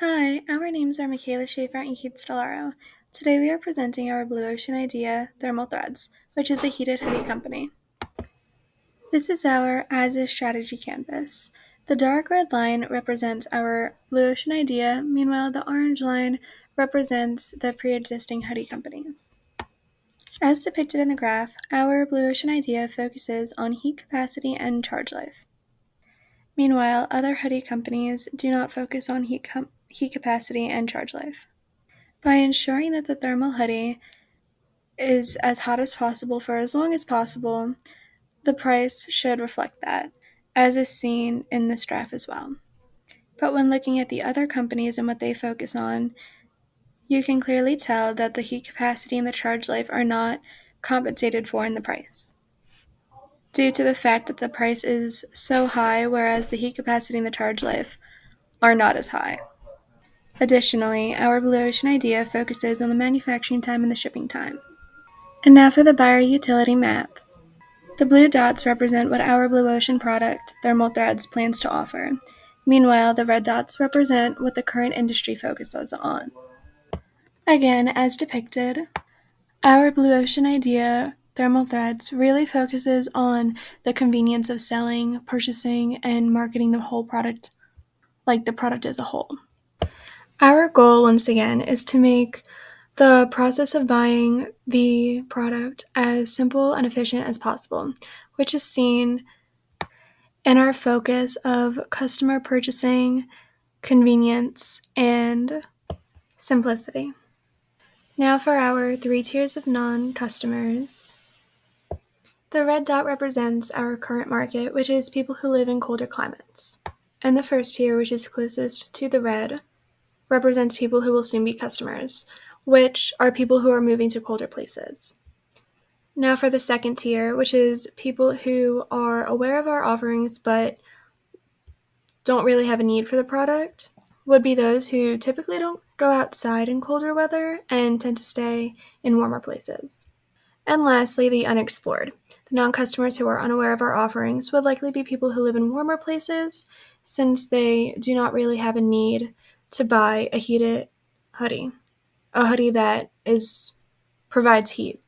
Hi, our names are Michaela Schaefer and Keith Stellaro. Today we are presenting our blue ocean idea, ThermalThreads, which is a heated hoodie company. This is our as-is strategy canvas. The dark red line represents our blue ocean idea, meanwhile the orange line represents the pre-existing hoodie companies. As depicted in the graph, our blue ocean idea focuses on heat capacity and charge life. Meanwhile, other hoodie companies do not focus on heat capacity and charge life. By ensuring that the thermal hoodie is as hot as possible for as long as possible, the price should reflect that, as is seen in this graph as well. But when looking at the other companies and what they focus on, you can clearly tell that the heat capacity and the charge life are not compensated for in the price, due to the fact that the price is so high, whereas the heat capacity and the charge life are not as high. Additionally, our Blue Ocean idea focuses on the manufacturing time and the shipping time. And now for the buyer utility map. The blue dots represent what our Blue Ocean product, ThermalThreads, plans to offer. Meanwhile, the red dots represent what the current industry focuses on. Again, as depicted, our Blue Ocean idea, ThermalThreads, really focuses on the convenience of selling, purchasing, and marketing the whole product, like the product as a whole. Our goal, once again, is to make the process of buying the product as simple and efficient as possible, which is seen in our focus of customer purchasing, convenience, and simplicity. Now for our 3 tiers of non-customers. The red dot represents our current market, which is people who live in colder climates. And the first tier, which is closest to the red, represents people who will soon be customers, which are people who are moving to colder places. Now for the second tier, which is people who are aware of our offerings but don't really have a need for the product, would be those who typically don't go outside in colder weather and tend to stay in warmer places. And lastly, the unexplored. The non-customers who are unaware of our offerings would likely be people who live in warmer places, since they do not really have a need to buy a heated hoodie, a hoodie that provides heat.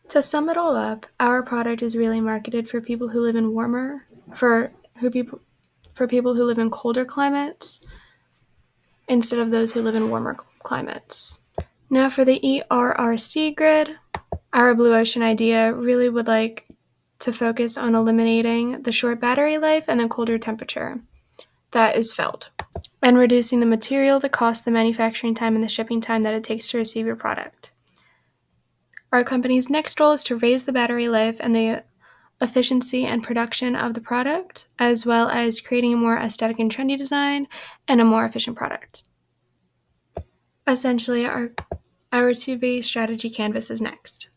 To sum it all up, our product is really marketed for people who live in people who live in colder climates instead of those who live in warmer climates. Now for the ERRC grid, our Blue Ocean idea really would like to focus on eliminating the short battery life and the colder temperature that is felt, and reducing the material, the cost, the manufacturing time, and the shipping time that it takes to receive your product. Our company's next goal is to raise the battery life and the efficiency and production of the product, as well as creating a more aesthetic and trendy design and a more efficient product. Essentially, our 2B strategy canvas is next.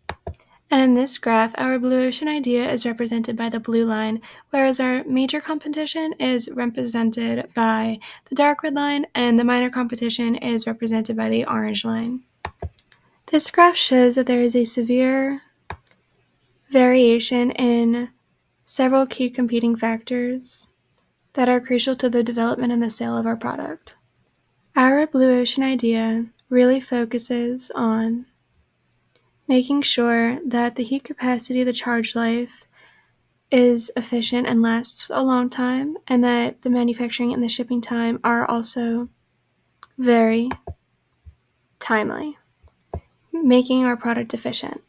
And in this graph, our Blue Ocean idea is represented by the blue line, whereas our major competition is represented by the dark red line, and the minor competition is represented by the orange line. This graph shows that there is a severe variation in several key competing factors that are crucial to the development and the sale of our product. Our Blue Ocean idea really focuses on making sure that the heat capacity, the charge life, is efficient and lasts a long time, and that the manufacturing and the shipping time are also very timely, making our product efficient.